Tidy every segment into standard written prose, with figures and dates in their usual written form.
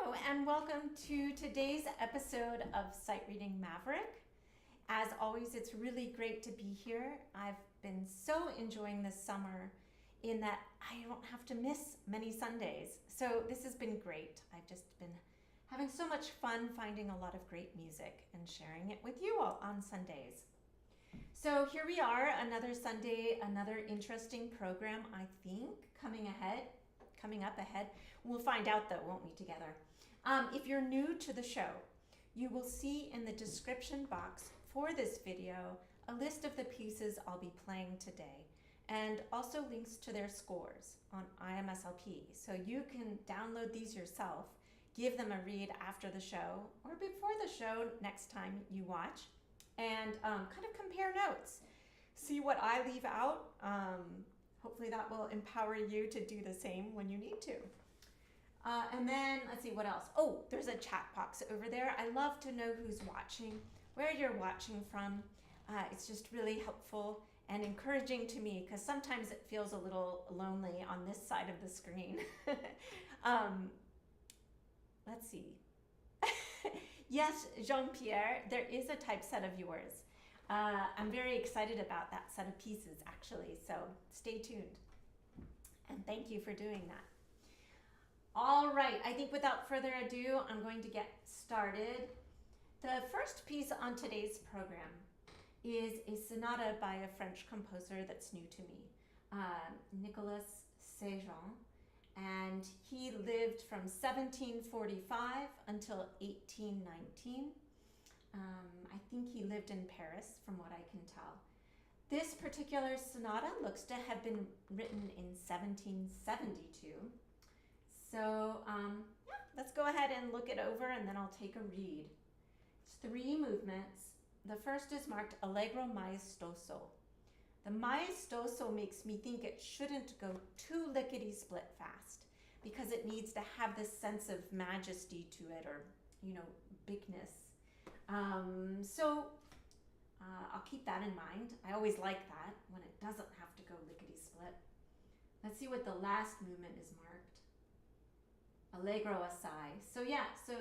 Hello and welcome to today's episode of Sightreading Maverick. As always, it's really great to be here. I've been so enjoying this summer in that I don't have to miss many Sundays. So this has been great. I've just been having so much fun finding a lot of great music and sharing it with you all on Sundays. So here we are, another Sunday, another interesting program, I think, coming up ahead. We'll find out though, won't we, together? If you're new to the show, you will see in the description box for this video a list of the pieces I'll be playing today and also links to their scores on IMSLP. So you can download these yourself, give them a read after the show or before the show next time you watch, and kind of compare notes. See what I leave out. Hopefully that will empower you to do the same when you need to. And then let's see what else. Oh, there's a chat box over there. I love to know who's watching, where you're watching from. It's just really helpful and encouraging to me because sometimes it feels a little lonely on this side of the screen. Let's see. Yes, Jean-Pierre, there is a typeset of yours. I'm very excited about that set of pieces, actually, so stay tuned. And thank you for doing that. All right, I think without further ado, I'm going to get started. The first piece on today's program is a sonata by a French composer that's new to me, Nicolas Séjan, and he lived from 1745 until 1819. I think he lived in Paris, from what I can tell. This particular sonata looks to have been written in 1772. So yeah, let's go ahead and look it over and then I'll take a read. It's 3 movements. The first is marked Allegro maestoso. The maestoso makes me think it shouldn't go too lickety-split fast because it needs to have this sense of majesty to it, or, bigness. I'll keep that in mind. I always like that when it doesn't have to go lickety-split. Let's see what the last movement is marked. Allegro assai. So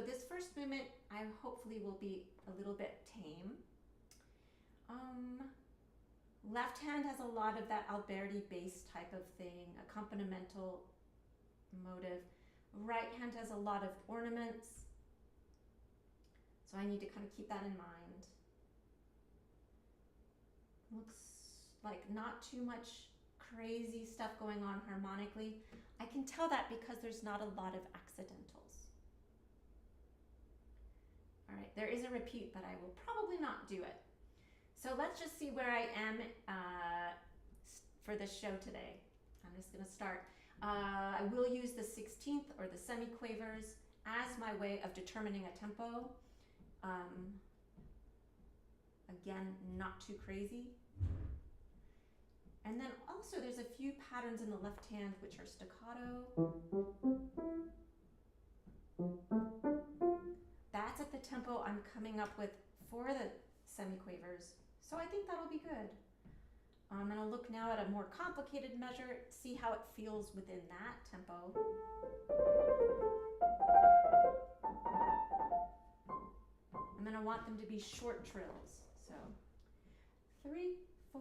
this first movement I hopefully will be a little bit tame. Left hand has a lot of that Alberti bass type of thing, accompanimental motive. Right hand has a lot of ornaments. So I need to kind of keep that in mind. Looks like not too much crazy stuff going on harmonically. I can tell that because there's not a lot of accidentals. All right, there is a repeat, but I will probably not do it. So let's just see where I am for this show today. I'm just going to start. I will use the 16th or the semiquavers as my way of determining a tempo. Again, not too crazy. And then also there's a few patterns in the left hand which are staccato. That's at the tempo I'm coming up with for the semiquavers. So I think that'll be good. I'm going to look now at a more complicated measure, see how it feels within that tempo. I'm going to want them to be short trills. So 3, 4.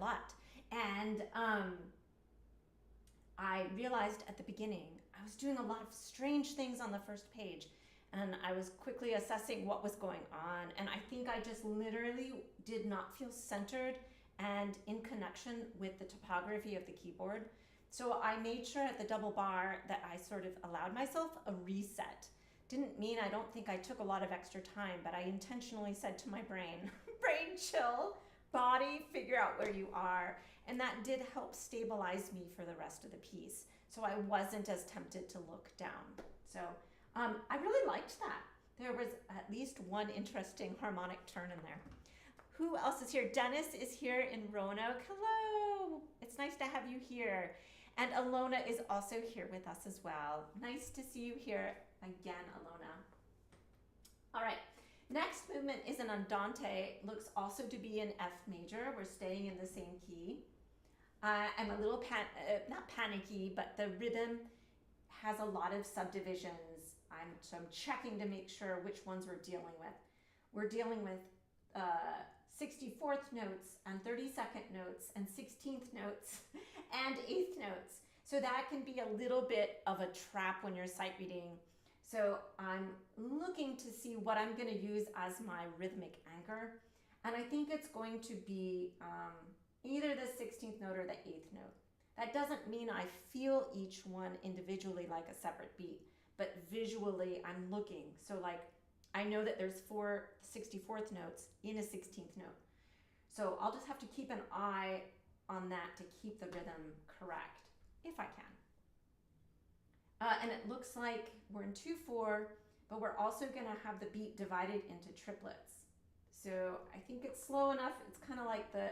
lot. And I realized at the beginning I was doing a lot of strange things on the first page, and I was quickly assessing what was going on, and I think I just literally did not feel centered and in connection with the topography of the keyboard. So I made sure at the double bar that I sort of allowed myself a reset. Didn't mean I don't think I took a lot of extra time, but I intentionally said to my brain, brain chill, body, figure out where you are. And that did help stabilize me for the rest of the piece. So I wasn't as tempted to look down. So I really liked that. There was at least one interesting harmonic turn in there. Who else is here? Dennis is here in Roanoke. Hello. It's nice to have you here. And Alona is also here with us as well. Nice to see you here again, Alona. All right. Next movement is an andante. Looks also to be in F major. We're staying in the same key. I'm a little not panicky, but the rhythm has a lot of subdivisions. So I'm checking to make sure which ones we're dealing with. We're dealing with 64th notes and 32nd notes and 16th notes and 8th notes. So that can be a little bit of a trap when you're sight reading. So I'm looking to see what I'm going to use as my rhythmic anchor. And I think it's going to be either the 16th note or the 8th note. That doesn't mean I feel each one individually like a separate beat, but visually I'm looking. So like I know that there's 4 64th notes in a 16th note. So I'll just have to keep an eye on that to keep the rhythm correct, if I can. And it looks like we're in 2/4, but we're also gonna have the beat divided into triplets. So I think it's slow enough. It's kind of like the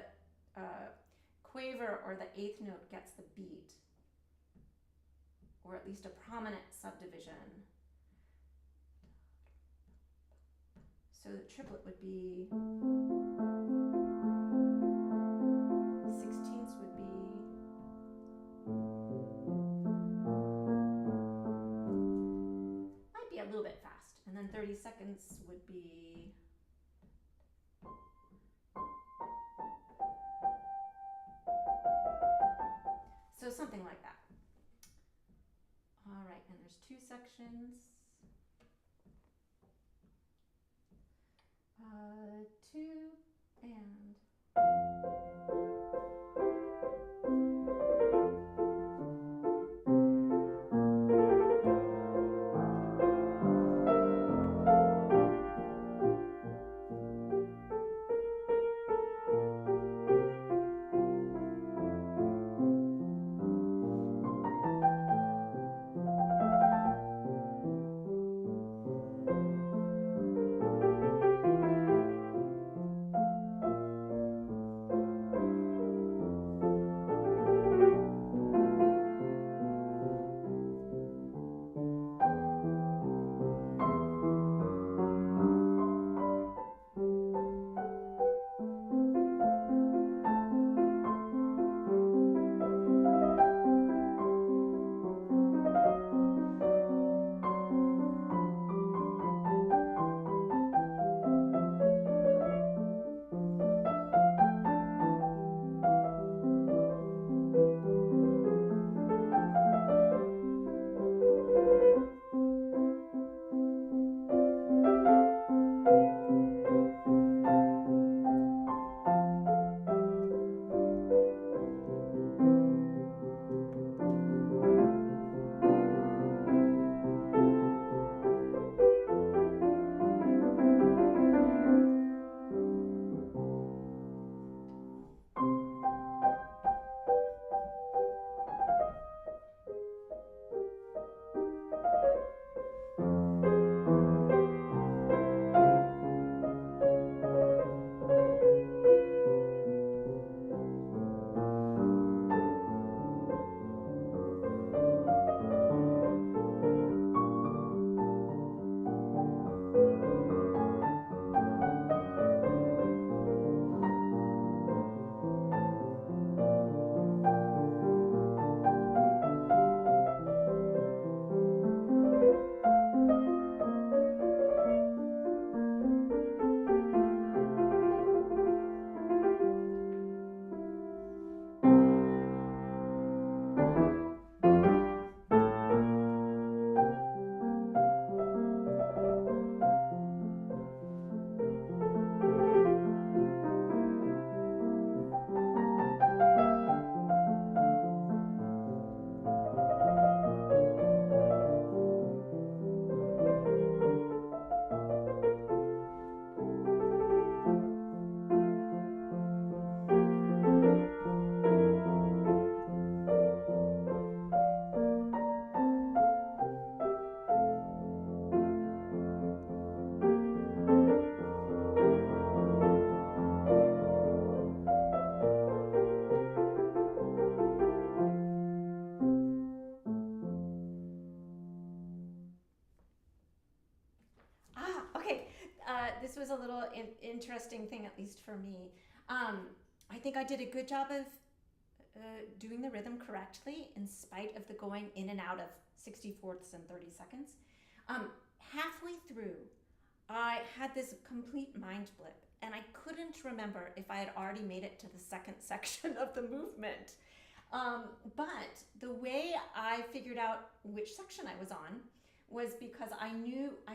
quaver or the 8th note gets the beat, or at least a prominent subdivision. So the triplet would be 16ths would be might be a little bit fast, and then 32nds would be so something like that. All right, and there's 2 sections. 2 and this was a little interesting thing, at least for me. I think I did a good job of doing the rhythm correctly in spite of the going in and out of 64ths and 30 seconds. Halfway through, I had this complete mind blip, and I couldn't remember if I had already made it to the second section of the movement. But the way I figured out which section I was on was because I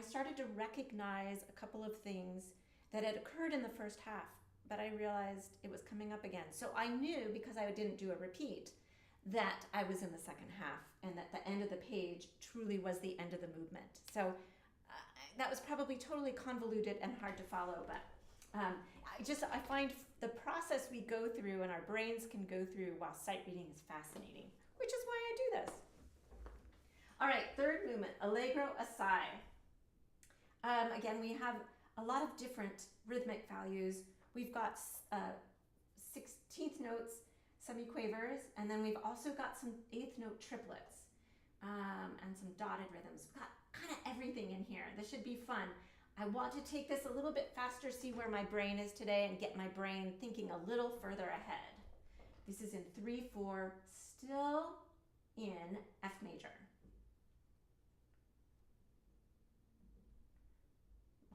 started to recognize a couple of things that had occurred in the first half, but I realized it was coming up again. So I knew, because I didn't do a repeat, that I was in the second half and that the end of the page truly was the end of the movement. So that was probably totally convoluted and hard to follow, but I find the process we go through and our brains can go through while sight reading is fascinating, which is why I do this. All right, third movement, Allegro assai. Again, we have a lot of different rhythmic values. We've got 16th notes, semiquavers, and then we've also got some 8th note triplets and some dotted rhythms. We've got kind of everything in here. This should be fun. I want to take this a little bit faster, see where my brain is today, and get my brain thinking a little further ahead. This is in 3/4, still in F major.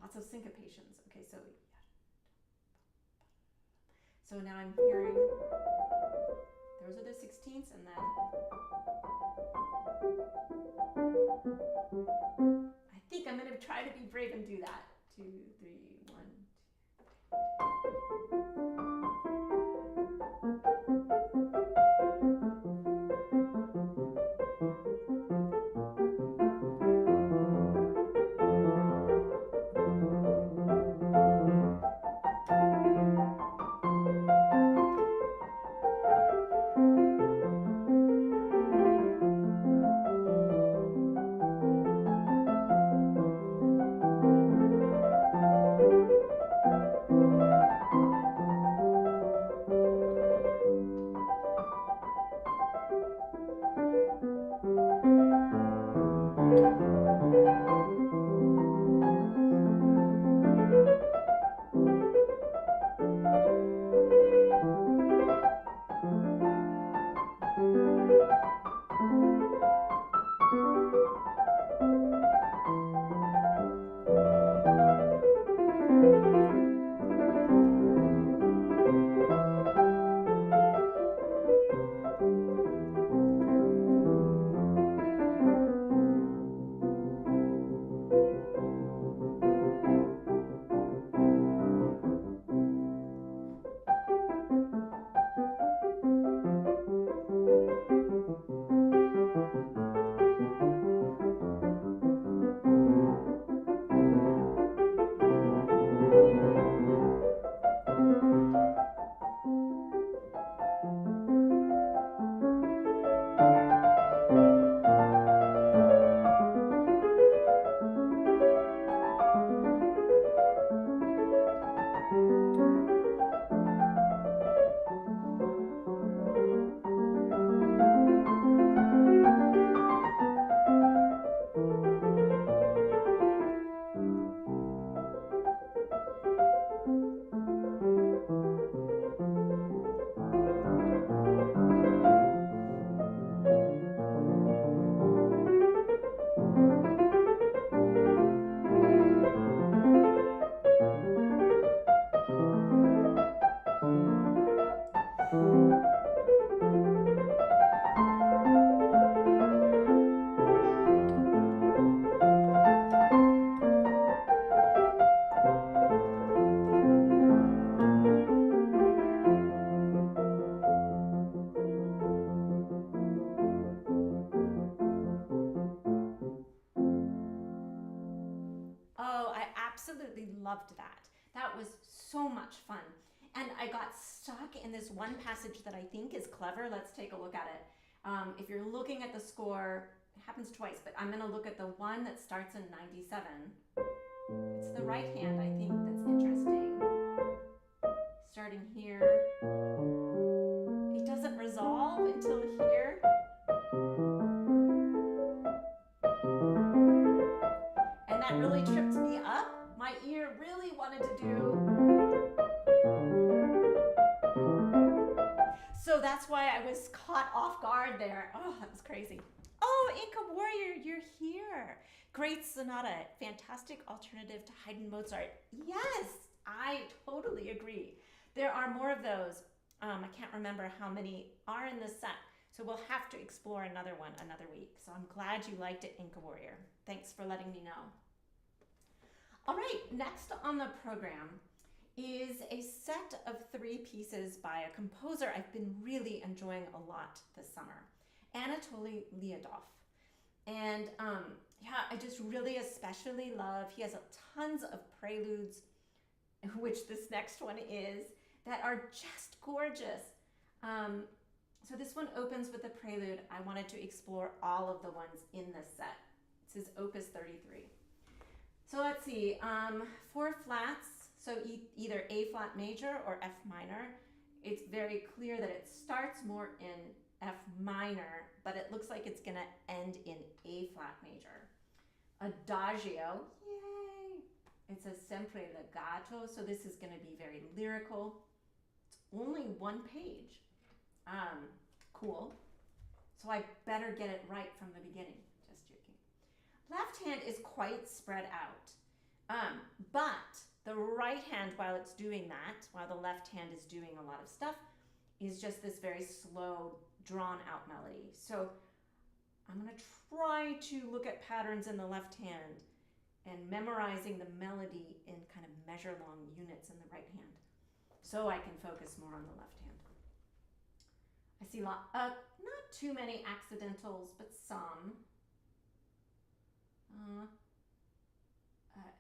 Lots of syncopations. Okay, so now I'm hearing, those are the 16ths, and then I think I'm going to try to be brave and do that. 2, 3, 1, absolutely loved that. That was so much fun. And I got stuck in this one passage that I think is clever. Let's take a look at it. If you're looking at the score, it happens twice, but I'm going to look at the one that starts in 97. It's the right hand, I think, that's interesting. Starting here. It doesn't resolve until here. And that really tripped me up. my ear really wanted to do. So that's why I was caught off guard there. Oh, that was crazy. Oh, Inca Warrior, you're here. Great sonata, fantastic alternative to Haydn Mozart. Yes, I totally agree. There are more of those. I can't remember how many are in this set, so we'll have to explore another one another week. So I'm glad you liked it, Inca Warrior. Thanks for letting me know. All right, next on the program is a set of 3 pieces by a composer I've been really enjoying a lot this summer, Anatoly Lyadov. And yeah, I just really especially love, he has tons of preludes, which this next one is, that are just gorgeous. So this one opens with a prelude. I wanted to explore all of the ones in this set. This is Opus 33. So let's see, 4 flats, so either A flat major or F minor. It's very clear that it starts more in F minor, but it looks like it's gonna end in A flat major. Adagio, yay! It's a sempre legato, so this is gonna be very lyrical. It's only 1 page. Cool. So I better get it right from the beginning, just joking. Left hand is quite spread out, but the right hand, while it's doing that, while the left hand is doing a lot of stuff, is just this very slow, drawn out melody. So I'm gonna try to look at patterns in the left hand and memorizing the melody in kind of measure long units in the right hand, so I can focus more on the left hand. I see not too many accidentals, but some.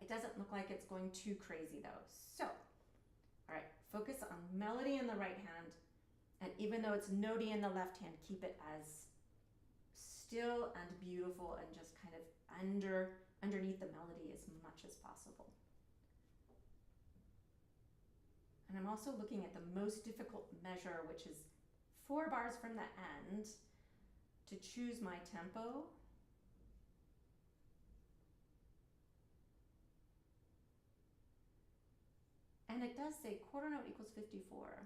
It doesn't look like it's going too crazy though. So, all right, focus on melody in the right hand, and even though it's notey in the left hand, keep it as still and beautiful and just kind of underneath the melody as much as possible. And I'm also looking at the most difficult measure, which is 4 bars from the end, to choose my tempo. And it does say quarter note equals 54.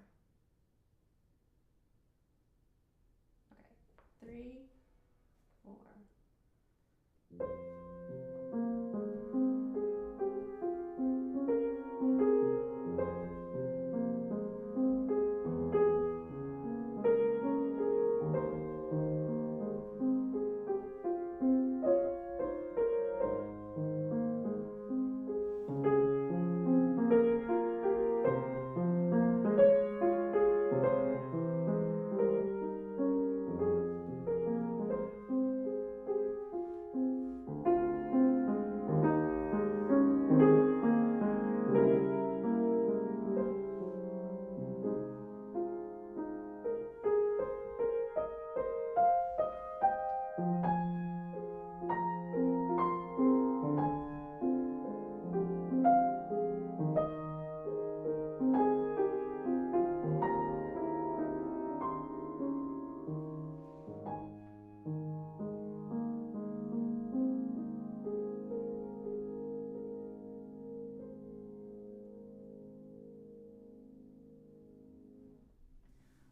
Okay, 3, 4.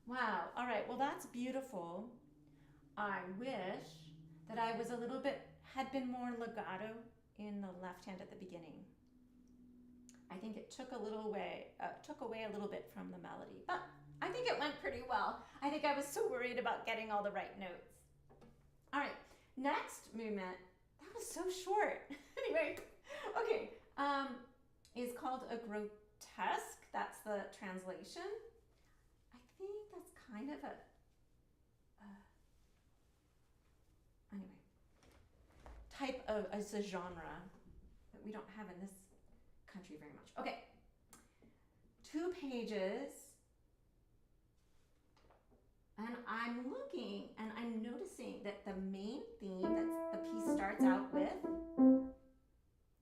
Wow, all right, well that's beautiful. I wish that I was had been more legato in the left hand at the beginning. I think it took away a little bit from the melody, but I think it went pretty well. I think I was so worried about getting all the right notes. All right, next movement, that was so short. Anyway, okay, is called a grotesque. That's the translation. I think that's kind of anyway, type of, it's a genre that we don't have in this country very much. Okay, 2 pages, and I'm looking and I'm noticing that the main theme that the piece starts out with,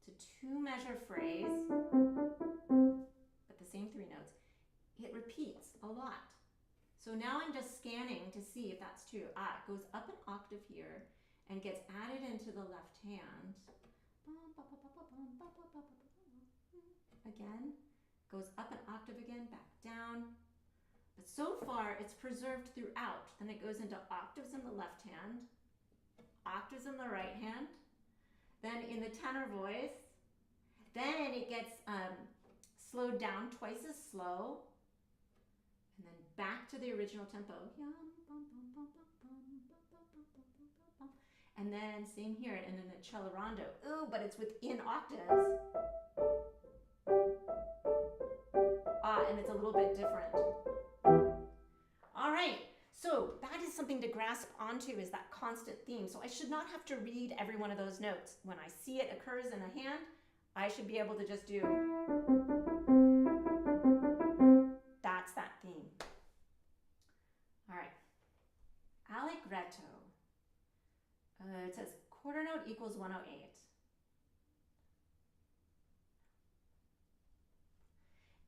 it's a 2-measure phrase, but the same 3 notes. It repeats a lot. So now I'm just scanning to see if that's true. It goes up an octave here and gets added into the left hand. again, goes up an octave again, back down. But so far, it's preserved throughout. Then it goes into octaves in the left hand, octaves in the right hand, then in the tenor voice, then it gets slowed down twice as slow, and then back to the original tempo. And then same here, and then a cello rondo. Ooh, but it's within octaves. And it's a little bit different. All right, so that is something to grasp onto, is that constant theme. So I should not have to read every one of those notes. When I see it occurs in a hand, I should be able to just do, that's that theme. All right, allegretto. It says quarter note equals 108.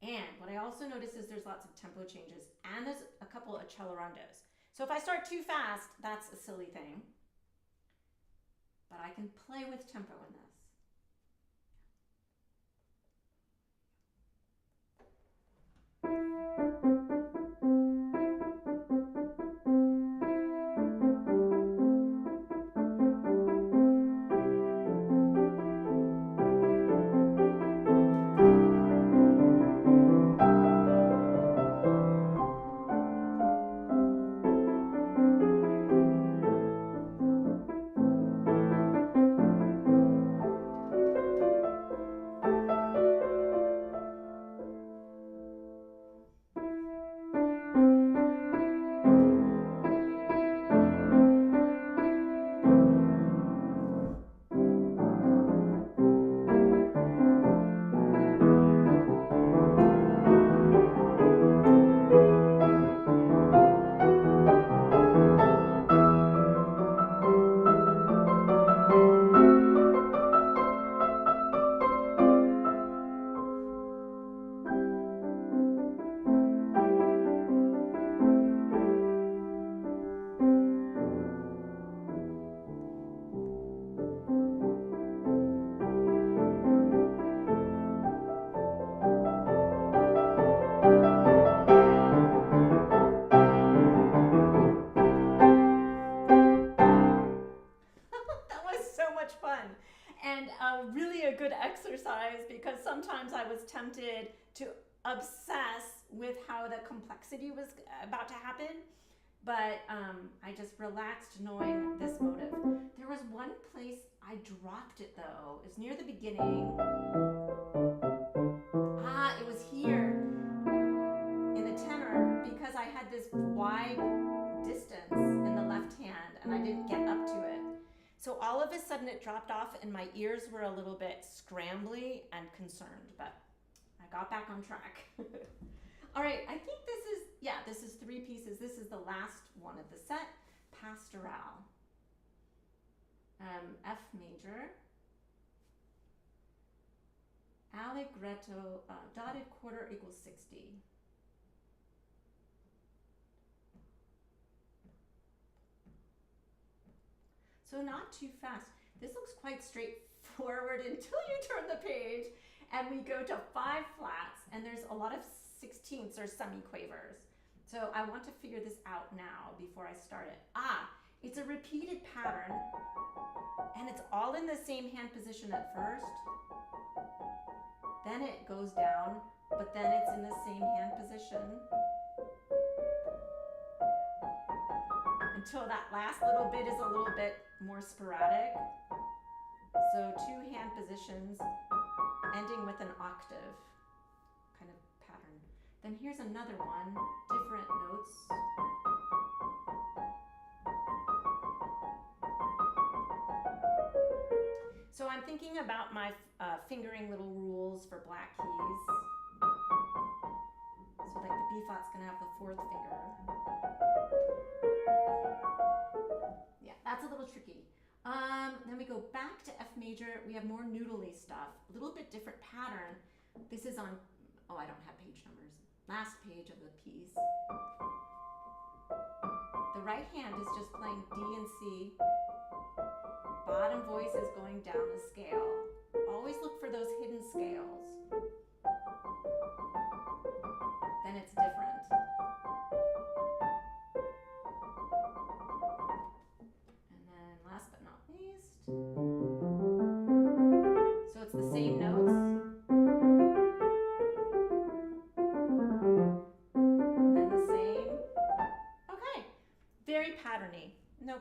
And what I also notice is there's lots of tempo changes, and there's a couple of cello rondos. So if I start too fast, that's a silly thing. But I can play with tempo in this. Because sometimes I was tempted to obsess with how the complexity was about to happen, but I just relaxed knowing this motive. There was one place I dropped it though. It's near the beginning. It was here in the tenor, because I had this wide distance in the left hand and I didn't get up to it. So all of a sudden it dropped off and my ears were a little bit scrambly and concerned, but I got back on track. All right, I think this is 3 pieces. This is the last one of the set, Pastoral. F major, allegretto, dotted quarter equals 60. So not too fast. This looks quite straightforward until you turn the page and we go to 5 flats, and there's a lot of 16ths or semi-quavers. So I want to figure this out now before I start it. It's a repeated pattern, and it's all in the same hand position at first. Then it goes down, but then it's in the same hand position until that last little bit is a little bit more sporadic. So 2 hand positions ending with an octave kind of pattern. Then here's another one, different notes. So I'm thinking about my fingering little rules for black keys. So like the B flat's gonna have the 4th finger. Yeah, that's a little tricky. Then we go back to F major. We have more noodly stuff, a little bit different pattern. This is on, I don't have page numbers. Last page of the piece. The right hand is just playing D and C. Bottom voice is going down the scale. Always look for those hidden scales.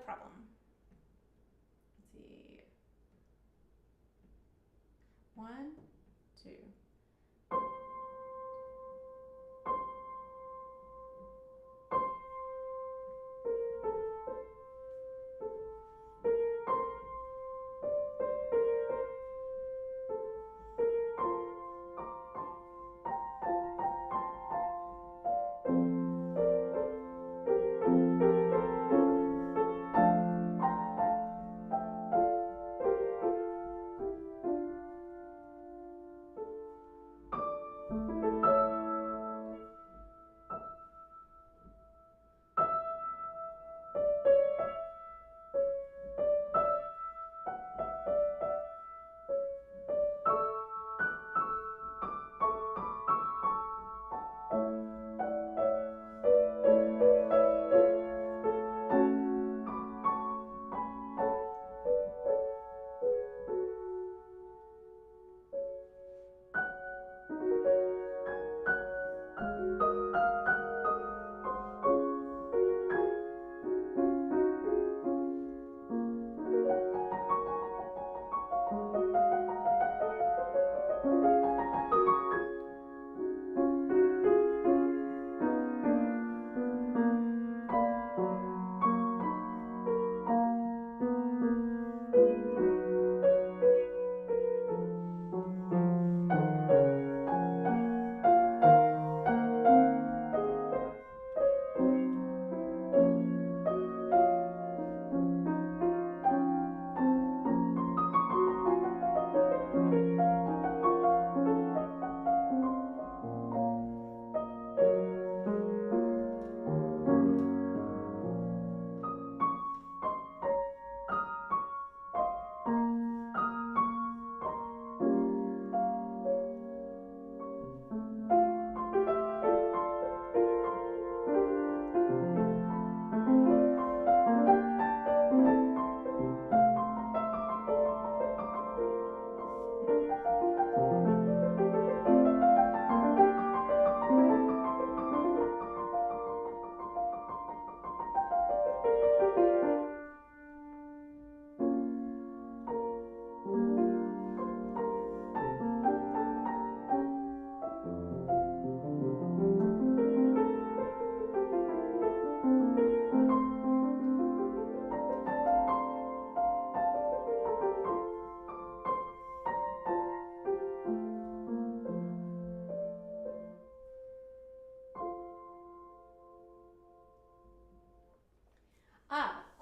problem. Let's see. 1, 2.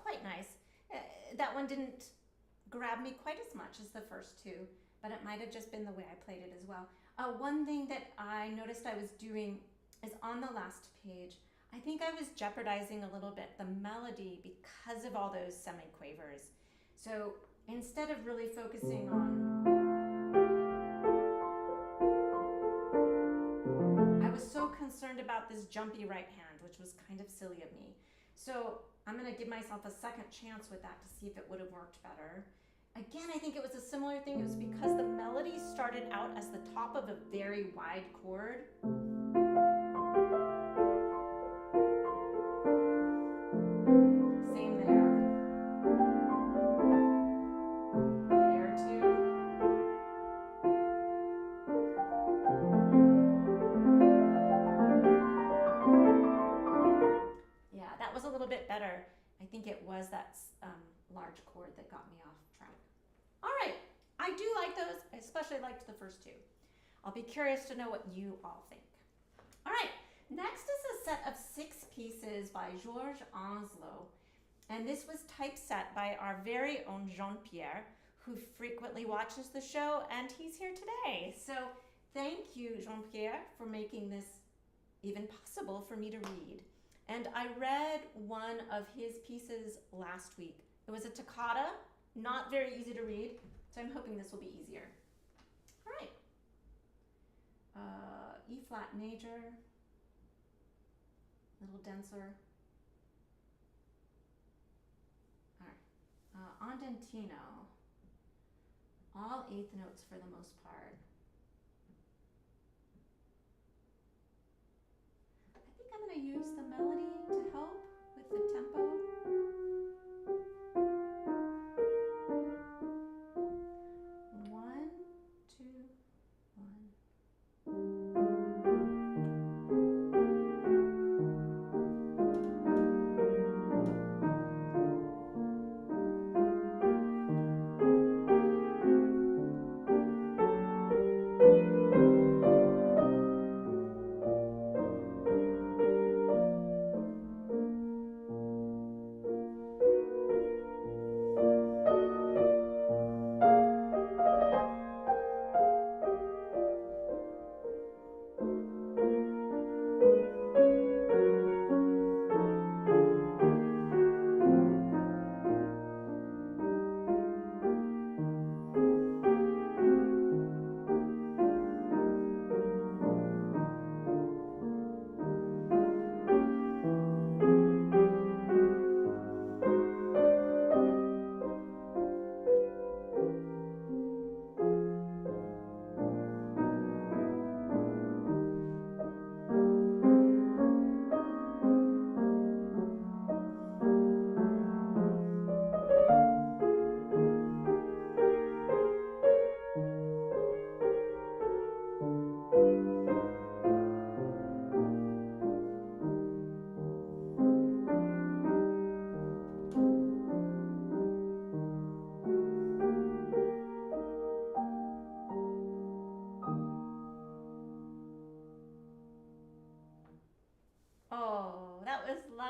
Quite nice. That one didn't grab me quite as much as the first two, but it might have just been the way I played it as well. One thing that I noticed I was doing is on the last page, I think I was jeopardizing a little bit the melody because of all those semiquavers. So instead of really focusing on, I was so concerned about this jumpy right hand, which was kind of silly of me. So I'm going to give myself a second chance with that to see if it would have worked better. Again, I think it was a similar thing. It was because the melody started out as the top of a very wide chord. Same there. There too. Yeah, that was a little bit better. I think it was that large chord that got me off track. All right, I do like those. I especially liked the first two. I'll be curious to know what you all think. All right, next is a set of 6 pieces by Georges Onslow. And this was typeset by our very own Jean-Pierre, who frequently watches the show, and he's here today. So thank you, Jean-Pierre, for making this even possible for me to read. And I read one of his pieces last week. It was a toccata, not very easy to read, so I'm hoping this will be easier. All right. E flat major, a little denser. All right. Andantino, all 8th notes for the most part. I think I'm going to use the melody to help with the tempo.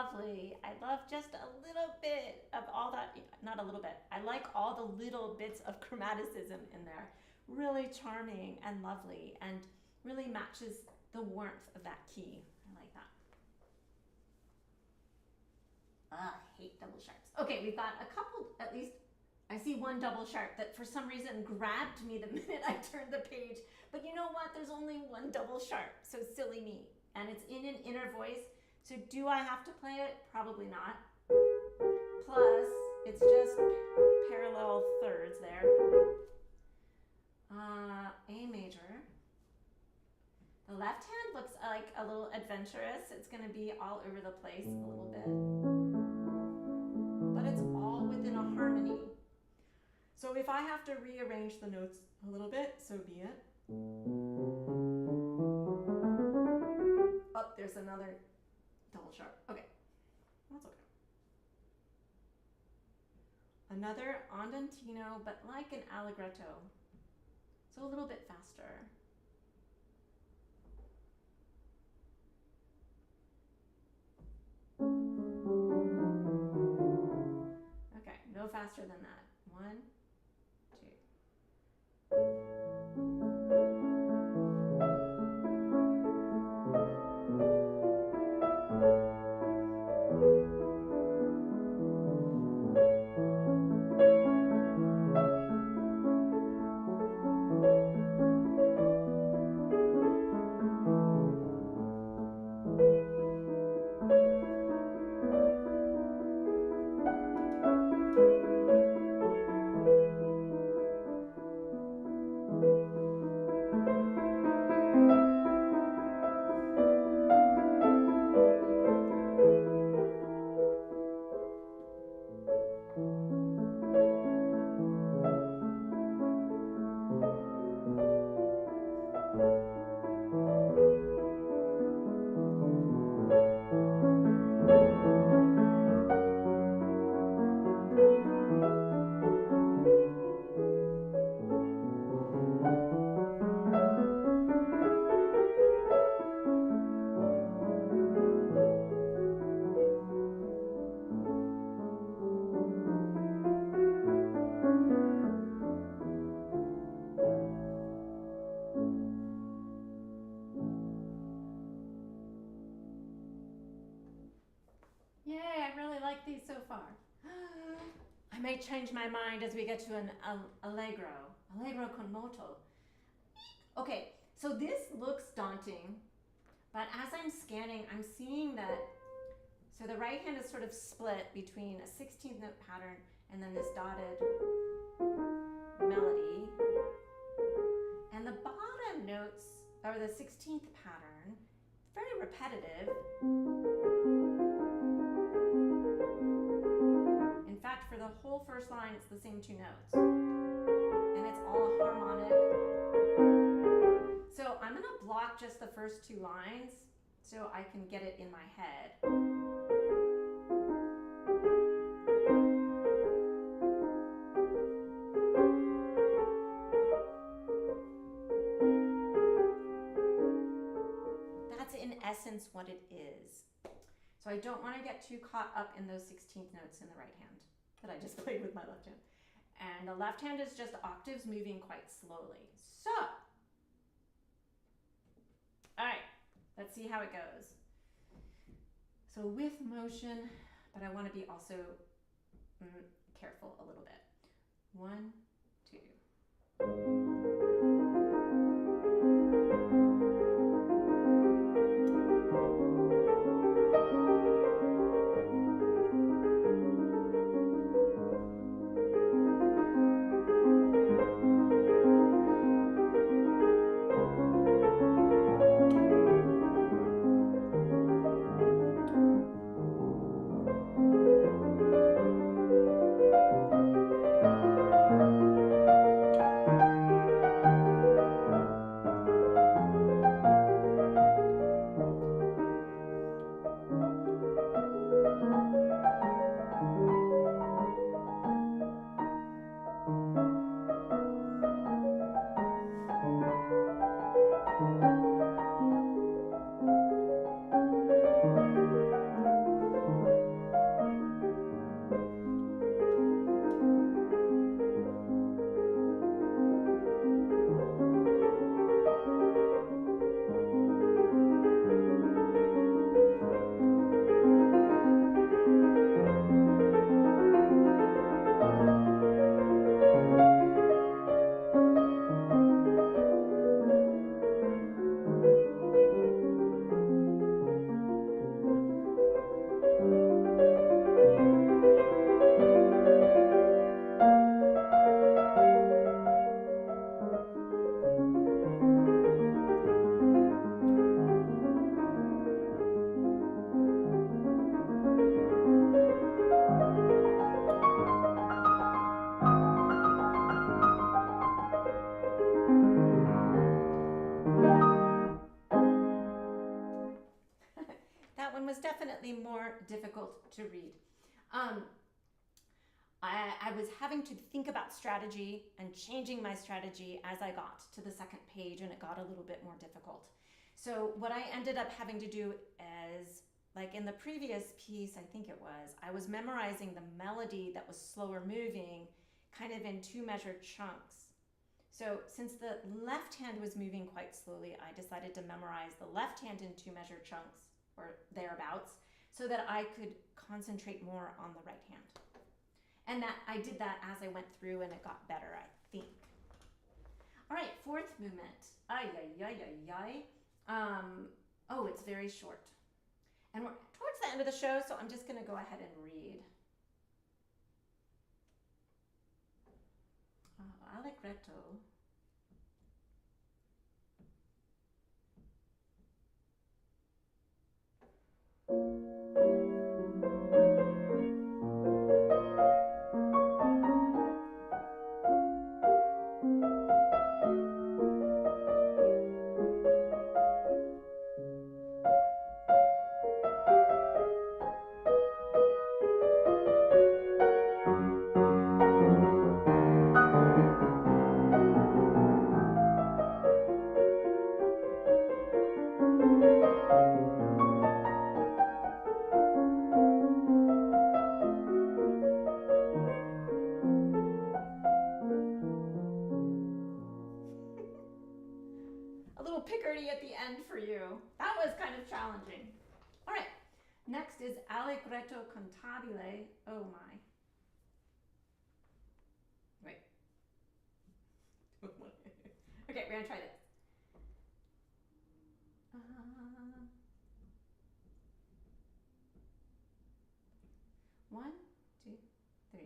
lovely. I love just a little bit of all that, not a little bit. I like all the little bits of chromaticism in there. Really charming and lovely, and really matches the warmth of that key. I like that. I hate double sharps. Okay, we've got a couple, at least I see one double sharp that for some reason grabbed me the minute I turned the page. But you know what? There's only one double sharp, so silly me. And it's in an inner voice. So do I have to play it? Probably not. Plus, it's just parallel thirds there. A major. The left hand looks like a little adventurous. It's going to be all over the place a little bit. But it's all within a harmony. So if I have to rearrange the notes a little bit, so be it. Oh, there's another double sharp. Okay, that's okay. Another andantino, but like an allegretto. So a little bit faster. Okay, no faster than that. 1, 2. These so far. I may change my mind as we get to an allegro con moto. Okay, so this looks daunting, but as I'm scanning, I'm seeing that, so the right hand is sort of split between a 16th note pattern and then this dotted melody. And the bottom notes are the 16th pattern, very repetitive. In fact, for the whole first line, it's the same 2 notes. And it's all harmonic. So I'm going to block just the first 2 lines so I can get it in my head. That's in essence what it is. So I don't want to get too caught up in those 16th notes in the right hand that I just played with my left hand. And the left hand is just octaves moving quite slowly. So, all right, let's see how it goes. So with motion, but I want to be also careful a little bit. 1, 2. was definitely more difficult to read. I was having to think about strategy and changing my strategy as I got to the second page, and it got a little bit more difficult. So what I ended up having to do is, like in the previous piece, I think it was, I was memorizing the melody that was slower moving, kind of in 2 measured chunks. So since the left hand was moving quite slowly, I decided to memorize the left hand in 2 measured chunks, or thereabouts, so that I could concentrate more on the right hand. And that I did that as I went through, and it got better, I think. All right, 4th movement. Ay, ay, ay, ay, ay. Oh, it's very short. And we're towards the end of the show, so I'm just going to go ahead and read. Allegretto. Picardy at the end for you. That was kind of challenging. All right, next is Allegretto cantabile. Oh my. Wait. Okay, we're gonna try this. 1, 2, 3.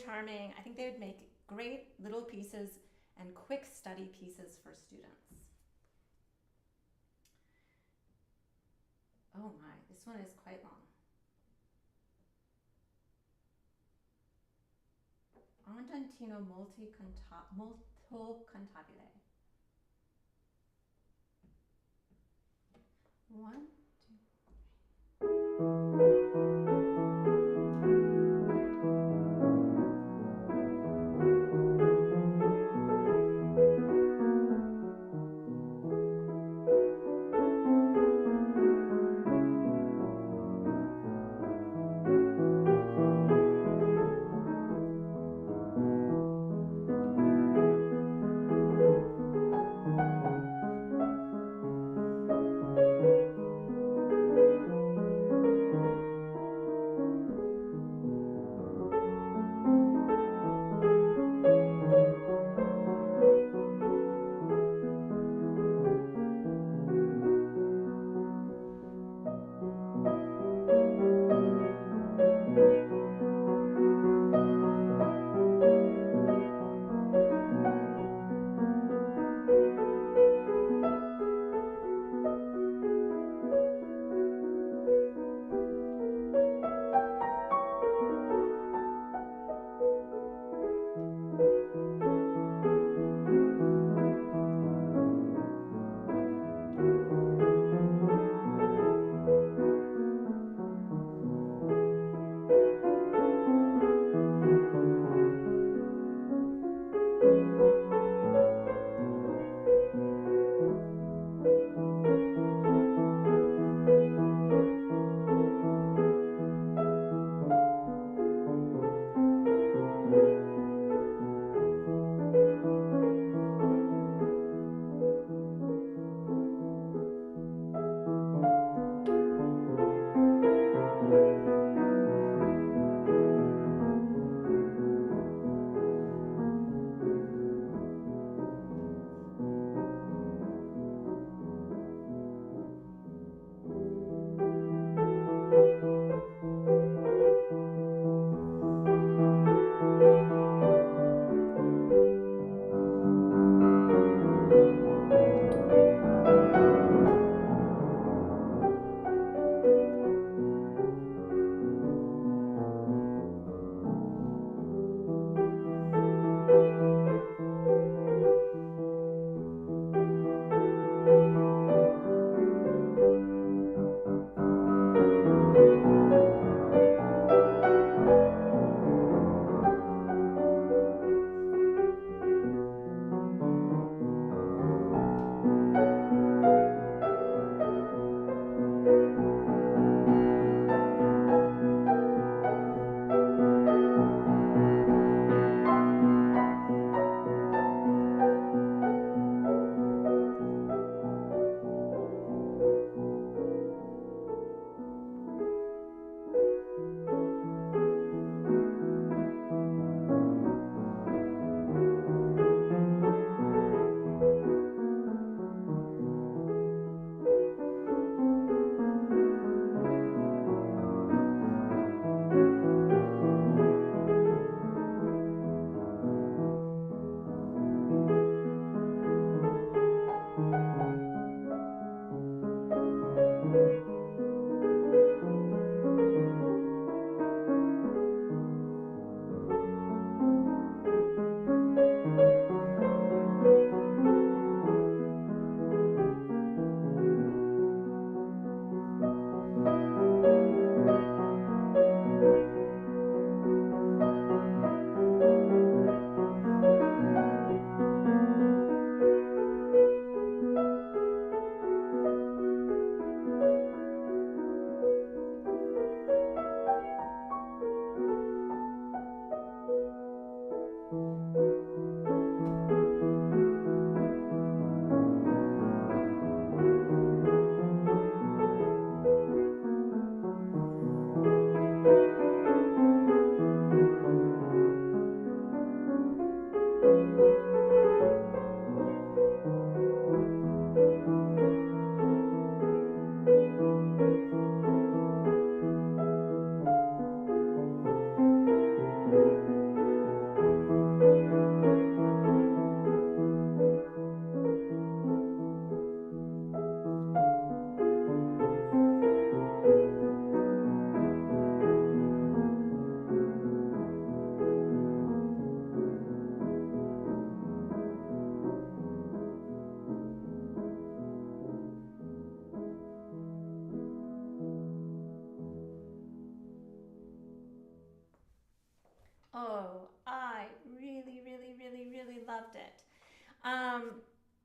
Charming. I think they would make great little pieces and quick study pieces for students. Oh my, this one is quite long. Andantino molto cantabile. 1, 2, 3.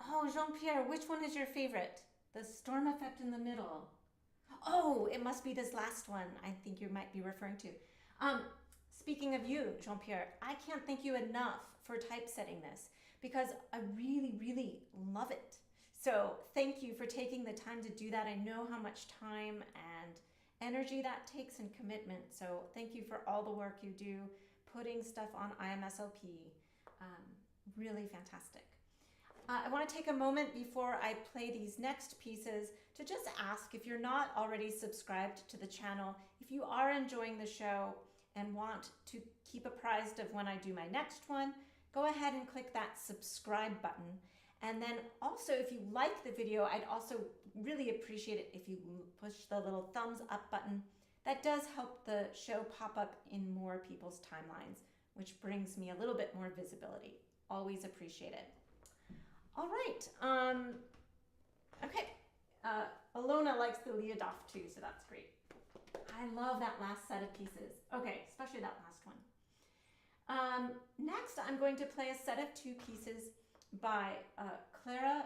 Oh, Jean-Pierre, which one is your favorite? The storm effect in the middle. Oh, it must be this last one I think you might be referring to. Speaking of you, Jean-Pierre, I can't thank you enough for typesetting this because I really, really love it. So thank you for taking the time to do that. I know how much time and energy that takes and commitment. So thank you for all the work you do, putting stuff on IMSLP. Really fantastic. I want to take a moment before I play these next pieces to just ask if you're not already subscribed to the channel, if you are enjoying the show and want to keep apprised of when I do my next one, go ahead and click that subscribe button. And then also, if you like the video, I'd also really appreciate it if you push the little thumbs up button. That does help the show pop up in more people's timelines, which brings me a little bit more visibility. Always appreciate it. All right. Okay. Alona likes the Lyadov too, so that's great. I love that last set of pieces. Okay, especially that last one. Next, I'm going to play a set of two pieces by Clara.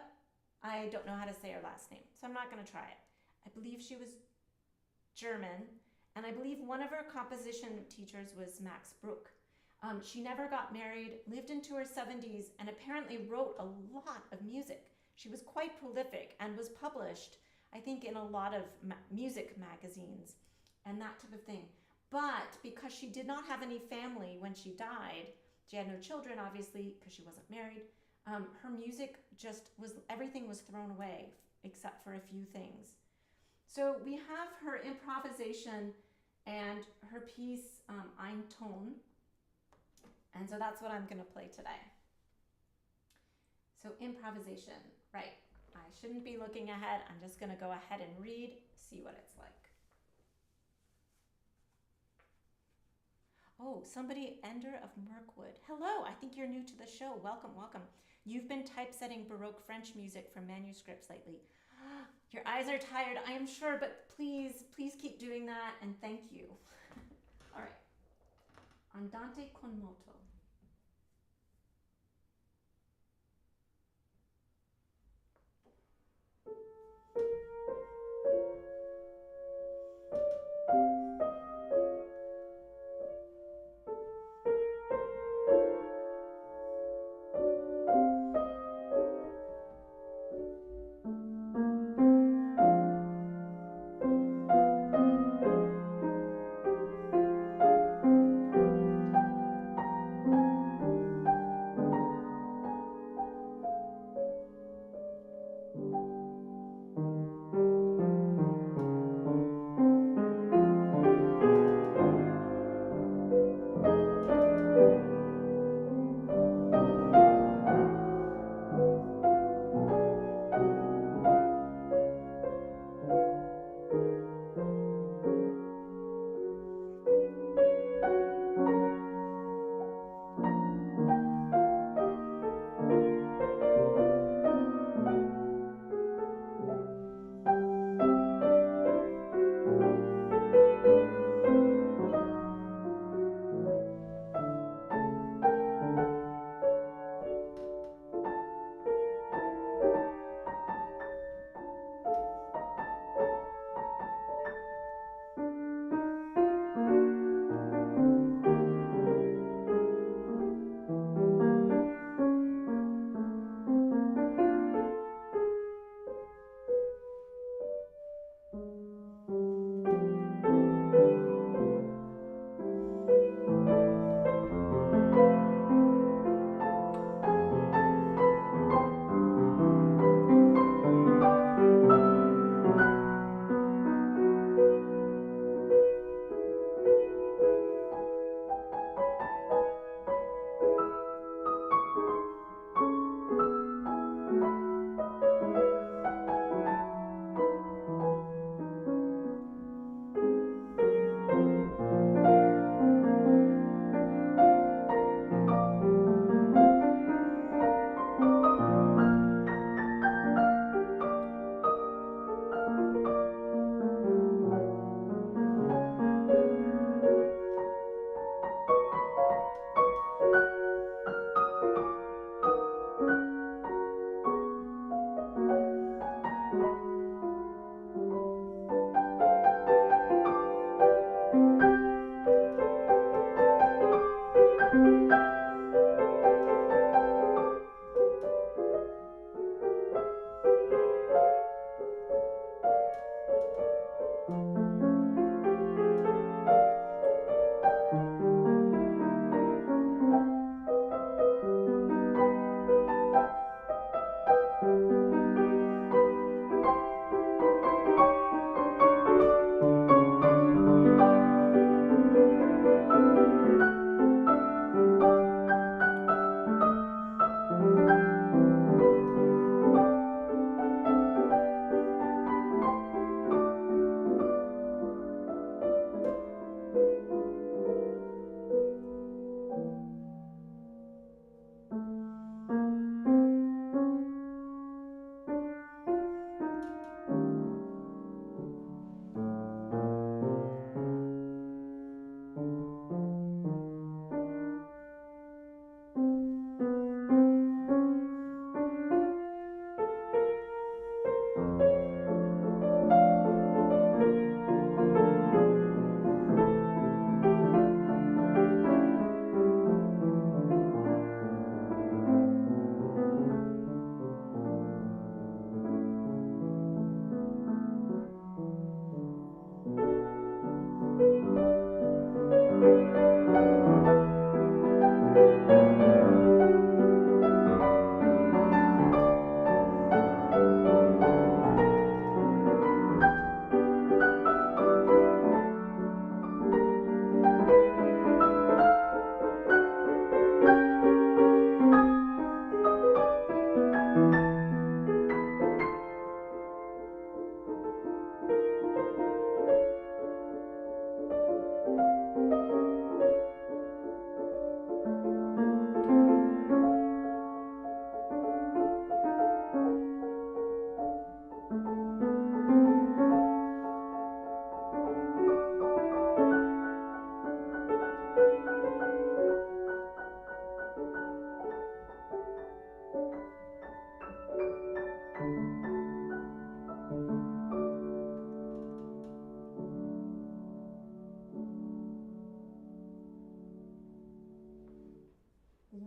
I don't know how to say her last name, so I'm not going to try it. I believe she was German, and I believe one of her composition teachers was Max Bruch. She never got married, lived into her 70s, and apparently wrote a lot of music. She was quite prolific and was published, I think, in a lot of music magazines and that type of thing. But because she did not have any family when she died, she had no children, obviously, because she wasn't married, her music just was, everything was thrown away except for a few things. So we have her improvisation and her piece, Ein Ton. And so that's what I'm going to play today. So improvisation, right. I shouldn't be looking ahead. I'm just going to go ahead and read, see what it's like. Oh, somebody, Ender of Mirkwood. Hello, I think you're new to the show. Welcome, welcome. You've been typesetting Baroque French music for manuscripts lately. Your eyes are tired, I am sure, but please keep doing that, and thank you. All right. Andante con moto.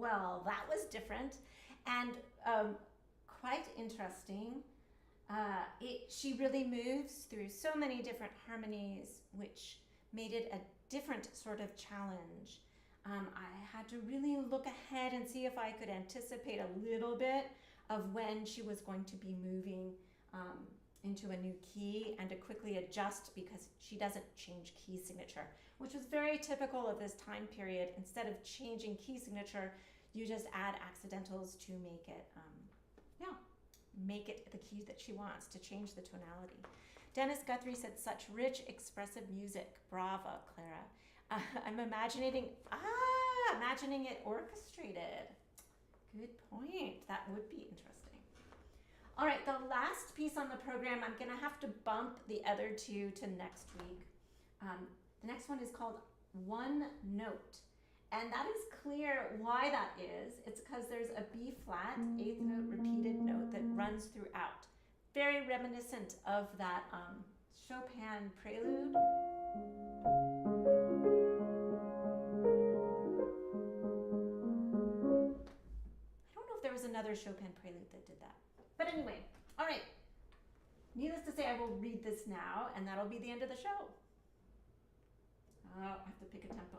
Well, that was different and quite interesting. She really moves through so many different harmonies, which made it a different sort of challenge. I had to really look ahead and see if I could anticipate a little bit of when she was going to be moving into a new key and to quickly adjust because she doesn't change key signature, which was very typical of this time period. Instead of changing key signature, you just add accidentals to make it, make it the key that she wants, to change the tonality. Dennis Guthrie said, such rich, expressive music. Bravo, Clara. I'm imagining it orchestrated. Good point. That would be interesting. All right, the last piece on the program, I'm going to have to bump the other two to next week. The next one is called One Note. And that is clear why that is. It's because there's a B flat, eighth note, repeated note that runs throughout. Very reminiscent of that Chopin prelude. I don't know if there was another Chopin prelude that did that. But anyway, all right. Needless to say, I will read this now, and that'll be the end of the show. I have to pick a tempo.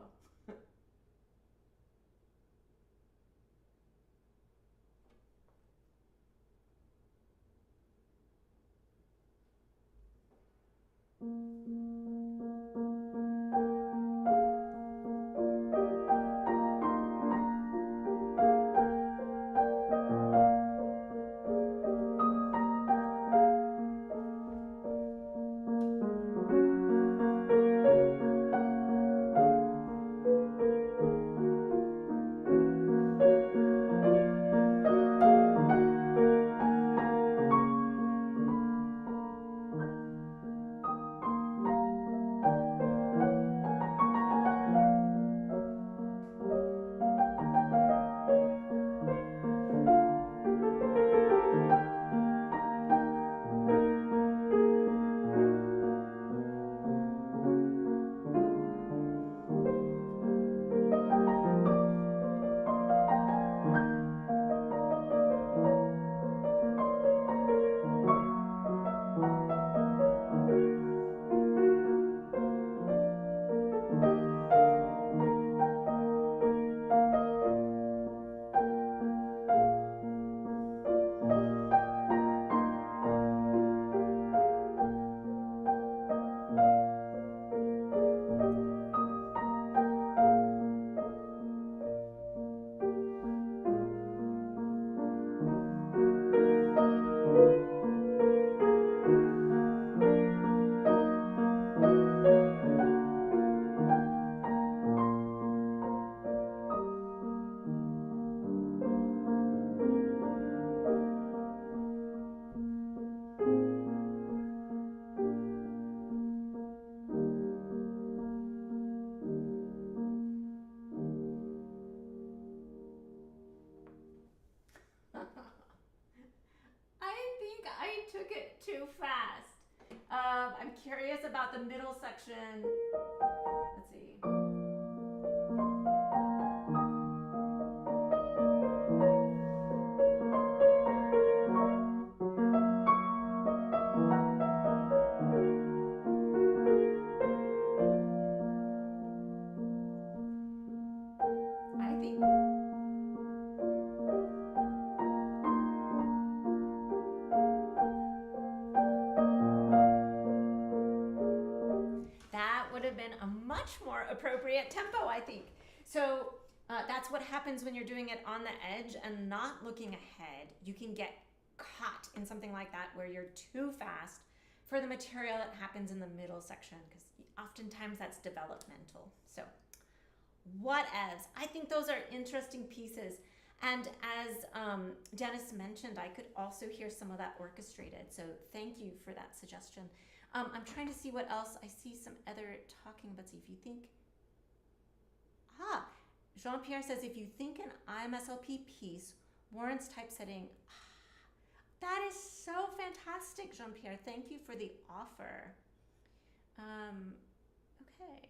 Took it too fast. I'm curious about the middle section. Let's see. A much more appropriate tempo, I think. So that's what happens when you're doing it on the edge and not looking ahead. You can get caught in something like that where you're too fast for the material that happens in the middle section, because oftentimes that's developmental. So whatevs. I think those are interesting pieces. And as Dennis mentioned, I could also hear some of that orchestrated. So thank you for that suggestion. I'm trying to see what else. I see some other talking about, if you think, Jean-Pierre says, if you think an IMSLP piece warrants typesetting, that is so fantastic, Jean-Pierre. Thank you for the offer. Okay.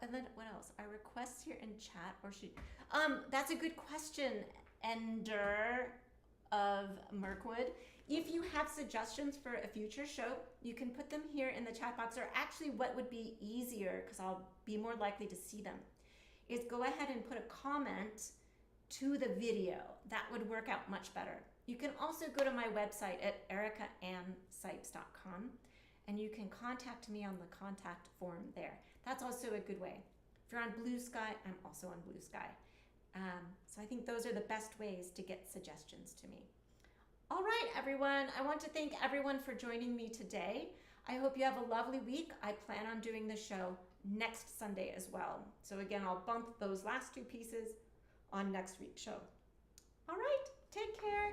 And then what else? Are requests here in chat or should? That's a good question, Ender of Mirkwood. If you have suggestions for a future show, you can put them here in the chat box, or actually what would be easier, because I'll be more likely to see them, is go ahead and put a comment to the video. That would work out much better. You can also go to my website at ericaannsipes.com and you can contact me on the contact form there. That's also a good way. If you're on Blue Sky, I'm also on Blue Sky. So I think those are the best ways to get suggestions to me. All right, everyone. I want to thank everyone for joining me today. I hope you have a lovely week. I plan on doing the show next Sunday as well. So again, I'll bump those last two pieces on next week's show. All right, take care.